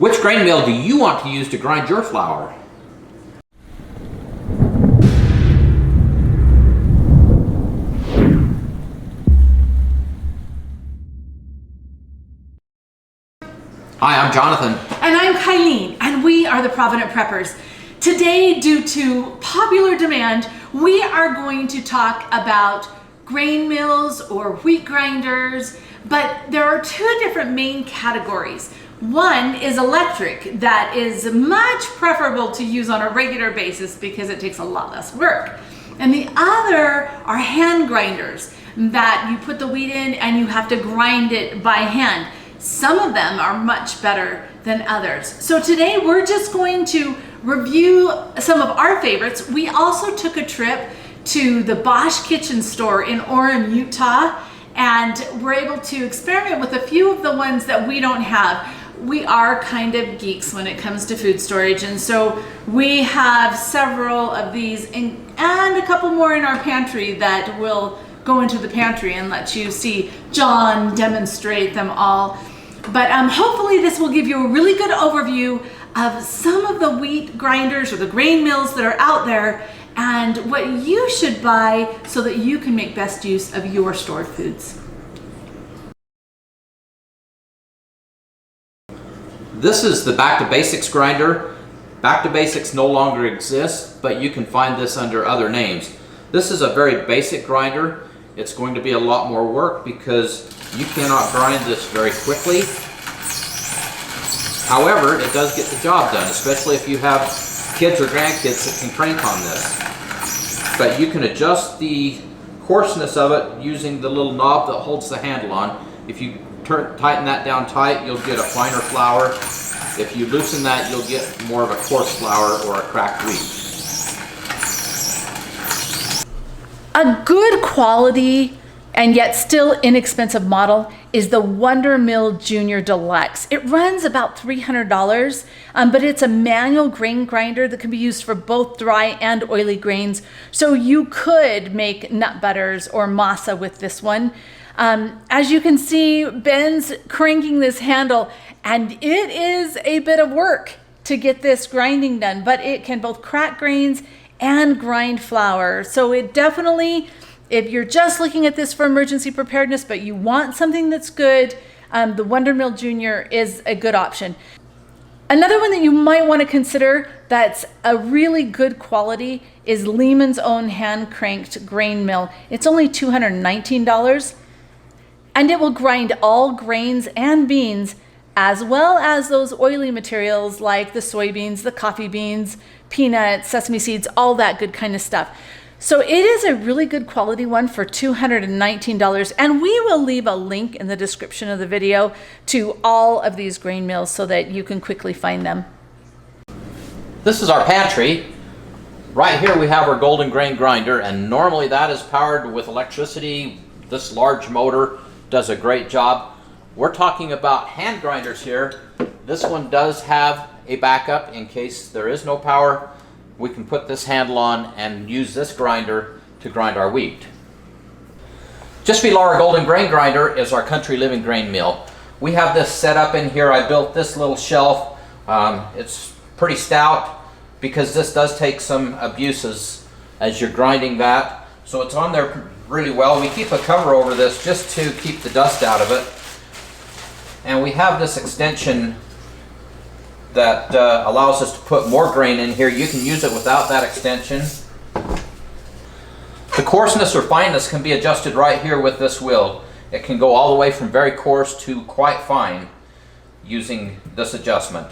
Which grain mill do you want to use to grind your flour? Hi, I'm Jonathan. And I'm Kylene, and we are the Provident Preppers. Today, due to popular demand, we are going to talk about grain mills or wheat grinders, but there are two different main categories. One is electric, that is much preferable to use on a regular basis because it takes a lot less work. And the other are hand grinders that you put the wheat in and you have to grind it by hand. Some of them are much better than others. So today we're just going to review some of our favorites. We also took a trip to the Bosch Kitchen store in Orem, Utah, and we're able to experiment with a few of the ones that we don't have. We are kind of geeks when it comes to food storage, and so we have several of these and a couple more in our pantry that will go into the pantry and let you see John demonstrate them all. But hopefully this will give you a really good overview of some of the wheat grinders or the grain mills that are out there and what you should buy so that you can make best use of your stored foods. This is the Back to Basics grinder. Back to Basics no longer exists, but you can find this under other names. This is a very basic grinder. It's going to be a lot more work because you cannot grind this very quickly. However, it does get the job done, especially if you have kids or grandkids that can crank on this. But you can adjust the coarseness of it using the little knob that holds the handle on. If you tighten that down tight, you'll get a finer flour. If you loosen that, you'll get more of a coarse flour or a cracked wheat. A good quality and yet still inexpensive model is the Wondermill Junior Deluxe. It runs about $300, but it's a manual grain grinder that can be used for both dry and oily grains. So you could make nut butters or masa with this one. As you can see, Ben's cranking this handle, and it is a bit of work to get this grinding done, but it can both crack grains and grind flour. So it definitely, if you're just looking at this for emergency preparedness, but you want something that's good, the Wondermill Junior is a good option. Another one that you might want to consider that's a really good quality is Lehman's own hand-cranked grain mill. It's only $219, and it will grind all grains and beans as well as those oily materials like the soybeans, the coffee beans, peanuts, sesame seeds, all that good kind of stuff. So it is a really good quality one for $219, and we will leave a link in the description of the video to all of these grain mills so that you can quickly find them. This is our pantry. Right here we have our golden grain grinder, and normally that is powered with electricity. This large motor does a great job. We're talking about hand grinders here. This one does have a backup in case there is no power. We can put this handle on and use this grinder to grind our wheat. Just below our golden grain grinder is our Country Living grain mill. We have this set up in here. I built this little shelf. It's pretty stout because this does take some abuses as you're grinding that. So it's on there really well. We keep a cover over this just to keep the dust out of it. And we have this extension that allows us to put more grain in here. You can use it without that extension. The coarseness or fineness can be adjusted right here with this wheel. It can go all the way from very coarse to quite fine using this adjustment.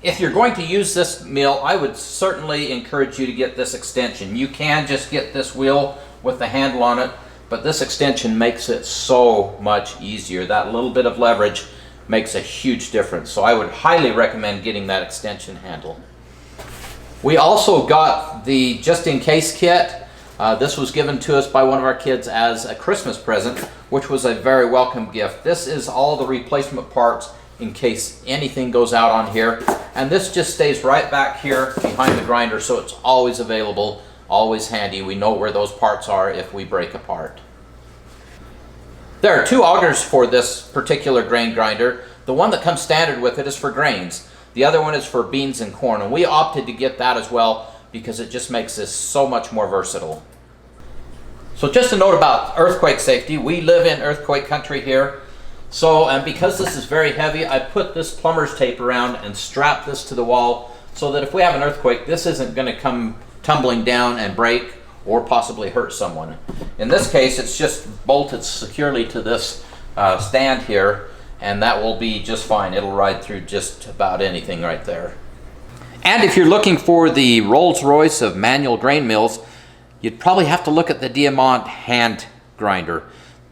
If you're going to use this mill, I would certainly encourage you to get this extension. You can just get this wheel with the handle on it, but this extension makes it so much easier. That little bit of leverage makes a huge difference. So I would highly recommend getting that extension handle. We also got the just-in-case kit. This was given to us by one of our kids as a Christmas present, which was a very welcome gift. This is all the replacement parts in case anything goes out on here. And this just stays right back here behind the grinder, so it's always available, always handy. We know where those parts are if we break apart. There are two augers for this particular grain grinder. The one that comes standard with it is for grains. The other one is for beans and corn, and we opted to get that as well because it just makes this so much more versatile. So just a note about earthquake safety. We live in earthquake country here. So, and because this is very heavy, I put this plumber's tape around and strap this to the wall so that if we have an earthquake, this isn't going to come tumbling down and break or possibly hurt someone. In this case, it's just bolted securely to this stand here, and that will be just fine. It'll ride through just about anything right there. And if you're looking for the Rolls-Royce of manual grain mills, you'd probably have to look at the Diamant hand grinder.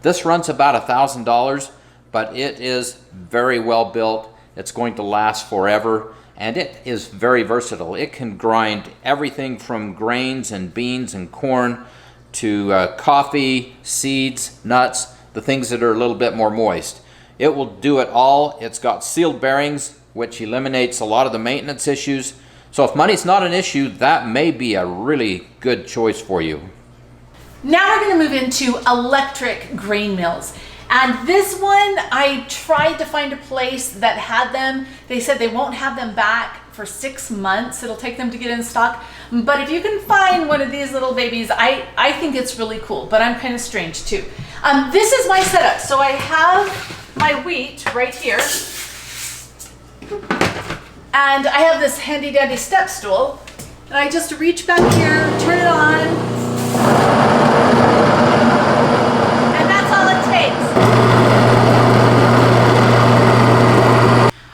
This runs about $1,000, but it is very well built. It's going to last forever, and it is very versatile. It can grind everything from grains and beans and corn to coffee, seeds, nuts, the things that are a little bit more moist. It will do it all. It's got sealed bearings, which eliminates a lot of the maintenance issues. So if money's not an issue, that may be a really good choice for you. Now we're going to move into electric grain mills. And this one, I tried to find a place that had them. They said they won't have them back for 6 months. It'll take them to get in stock. But if you can find one of these little babies, I think it's really cool, but I'm kind of strange too. This is my setup. So I have my wheat right here. And I have this handy dandy step stool. And I just reach back here, turn it on.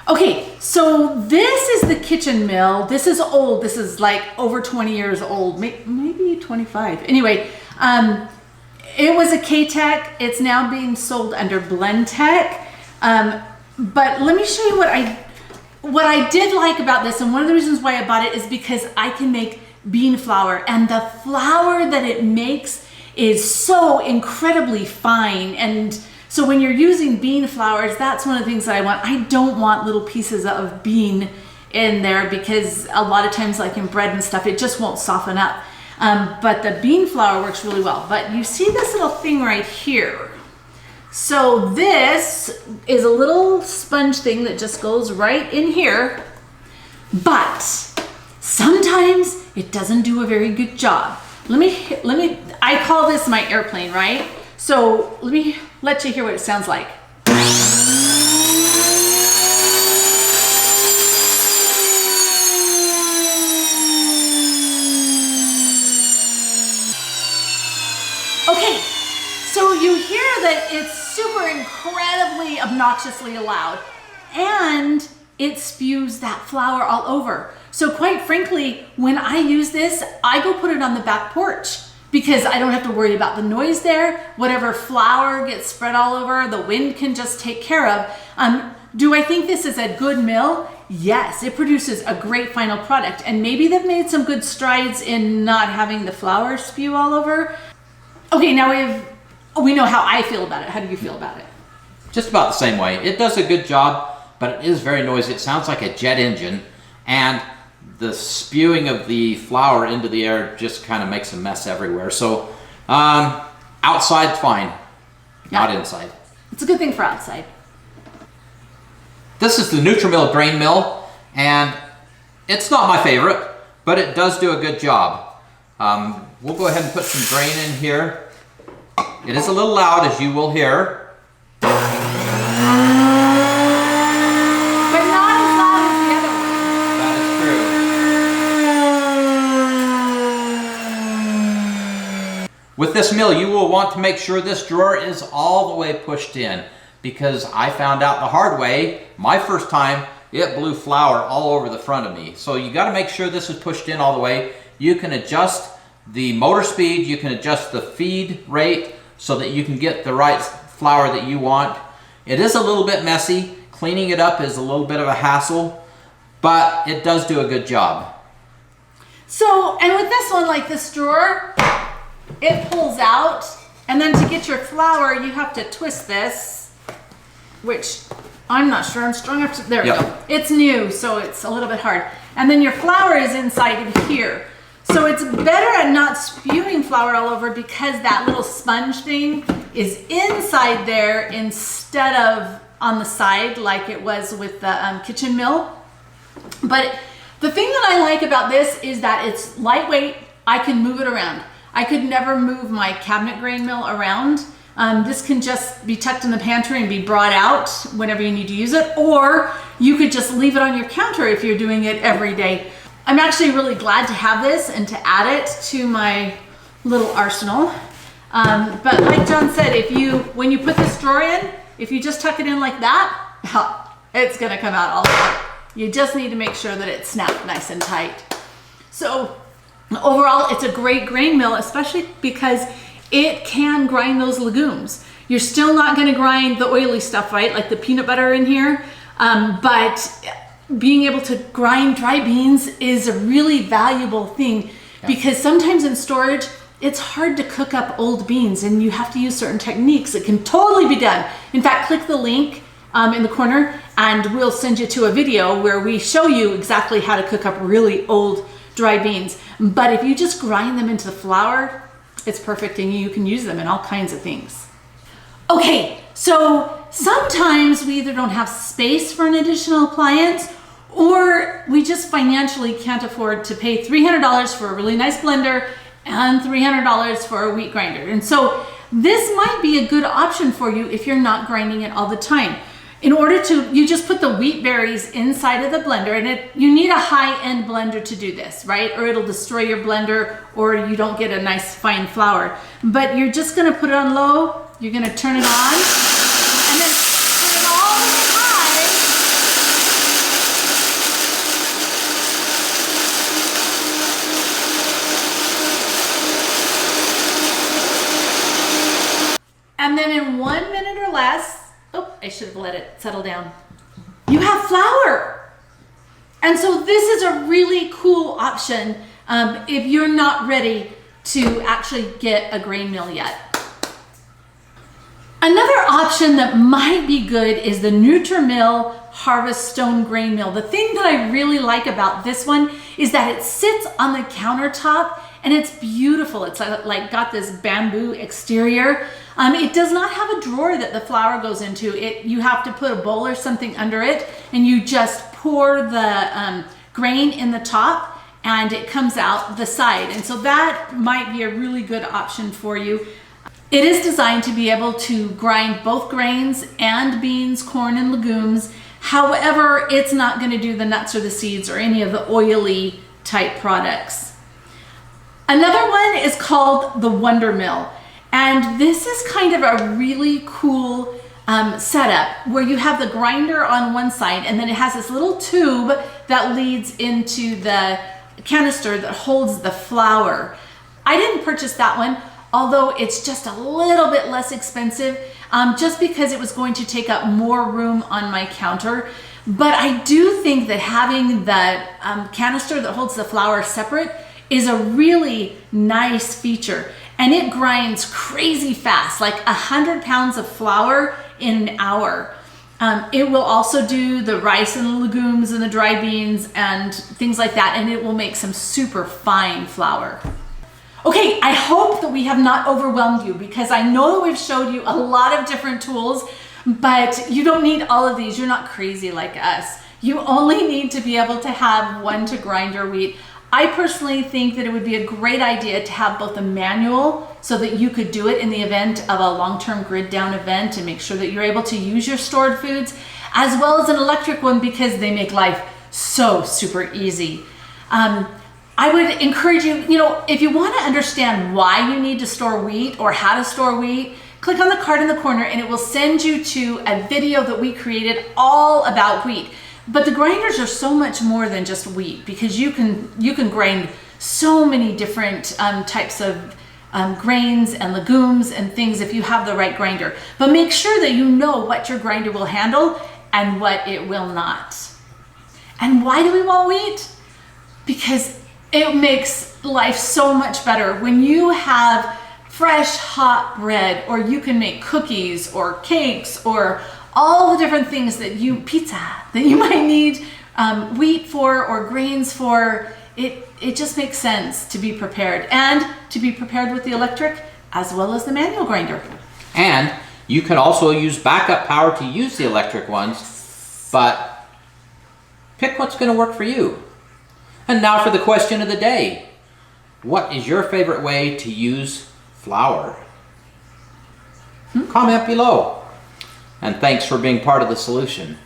Okay, so this is the kitchen mill. This is old. This is like over 20 years old, maybe 25. Anyway, it was a K-Tech. It's now being sold under BlendTec. But let me show you what I did like about this, and one of the reasons why I bought it is because I can make bean flour, and the flour that it makes is so incredibly fine. And so when you're using bean flours, that's one of the things that I want. I don't want little pieces of bean in there because a lot of times, like in bread and stuff, it just won't soften up. But the bean flour works really well. But you see this little thing right here. So this is a little sponge thing that just goes right in here. But sometimes it doesn't do a very good job. I call this my airplane, right? So let me let you hear what it sounds like. Okay, so you hear that it's super incredibly obnoxiously loud, and it spews that flour all over. So quite frankly, when I use this, I go put it on the back porch because I don't have to worry about the noise there. Whatever flour gets spread all over, the wind can just take care of. Do I think this is a good mill? Yes, it produces a great final product, and maybe they've made some good strides in not having the flour spew all over. Okay, now we know how I feel about it. How do you feel about it? Just about the same way. It does a good job, but it is very noisy. It sounds like a jet engine, and the spewing of the flour into the air just kind of makes a mess everywhere. So outside, fine, not inside. It's a good thing for outside. This is the Nutrimill grain mill, and it's not my favorite, but it does do a good job. We'll go ahead and put some grain in here. It is a little loud, as you will hear. With this mill, you will want to make sure this drawer is all the way pushed in, because I found out the hard way, my first time, it blew flour all over the front of me. So you got to make sure this is pushed in all the way. You can adjust the motor speed, you can adjust the feed rate so that you can get the right flour that you want. It is a little bit messy. Cleaning it up is a little bit of a hassle, but it does do a good job. So, and with this one, like this drawer, it pulls out, and then to get your flour, you have to twist this, which I'm not sure I'm strong enough to, there we go. It's new, so it's a little bit hard. And then your flour is inside of here. So it's better at not spewing flour all over because that little sponge thing is inside there instead of on the side like it was with the kitchen mill. But the thing that I like about this is that it's lightweight. I can move it around. I could never move my cabinet grain mill around. This can just be tucked in the pantry and be brought out whenever you need to use it, or you could just leave it on your counter if you're doing it every day. I'm actually really glad to have this and to add it to my little arsenal. But like John said, when you put this drawer in, if you just tuck it in like that, it's gonna come out all over. You just need to make sure that it's snapped nice and tight. So overall, it's a great grain mill, especially because it can grind those legumes. You're still not gonna grind the oily stuff, right? Like the peanut butter in here, but being able to grind dry beans is a really valuable thing because sometimes in storage, it's hard to cook up old beans and you have to use certain techniques. It can totally be done. In fact, click the link in the corner and we'll send you to a video where we show you exactly how to cook up really old dry beans. But if you just grind them into the flour, it's perfect and you can use them in all kinds of things. Okay, so sometimes we either don't have space for an additional appliance or we just financially can't afford to pay $300 for a really nice blender and $300 for a wheat grinder. And so this might be a good option for you if you're not grinding it all the time. In order to, you just put the wheat berries inside of the blender, and you need a high-end blender to do this, right? Or it'll destroy your blender, or you don't get a nice fine flour. But you're just gonna put it on low, you're gonna turn it on, and then put it all the way high. And then in 1 minute or less, oh, I should have let it settle down, you have flour. And so this is a really cool option if you're not ready to actually get a grain mill yet. Another option that might be good is the Nutrimill Harvest Stone Grain Mill. The thing that I really like about this one is that it sits on the countertop and it's beautiful. It's like got this bamboo exterior. It does not have a drawer that the flour goes into. You have to put a bowl or something under it and you just pour the grain in the top and it comes out the side. And so that might be a really good option for you. It is designed to be able to grind both grains and beans, corn, and legumes. However, it's not going to do the nuts or the seeds or any of the oily type products. Another one is called the Wonder Mill. And this is kind of a really cool setup where you have the grinder on one side and then it has this little tube that leads into the canister that holds the flour. I didn't purchase that one, although it's just a little bit less expensive, just because it was going to take up more room on my counter. But I do think that having the canister that holds the flour separate is a really nice feature. And it grinds crazy fast, like 100 pounds of flour in an hour. It will also do the rice and the legumes and the dry beans and things like that, and it will make some super fine flour. Okay, I hope that we have not overwhelmed you because I know that we've showed you a lot of different tools, but you don't need all of these. You're not crazy like us. You only need to be able to have one to grind your wheat. I personally think that it would be a great idea to have both a manual so that you could do it in the event of a long-term grid down event and make sure that you're able to use your stored foods, as well as an electric one because they make life so super easy. I would encourage you, if you want to understand why you need to store wheat or how to store wheat, click on the card in the corner and it will send you to a video that we created all about wheat. But the grinders are so much more than just wheat because you can grind so many different types of grains and legumes and things if you have the right grinder. But make sure that you know what your grinder will handle and what it will not. And why do we want wheat? Because it makes life so much better. When you have fresh, hot bread, or you can make cookies or cakes or all the different things pizza that you might need wheat for or grains for, it just makes sense to be prepared, and to be prepared with the electric as well as the manual grinder. And you can also use backup power to use the electric ones, but pick what's going to work for you. And now for the question of the day. What is your favorite way to use flour? Comment below. And thanks for being part of the solution.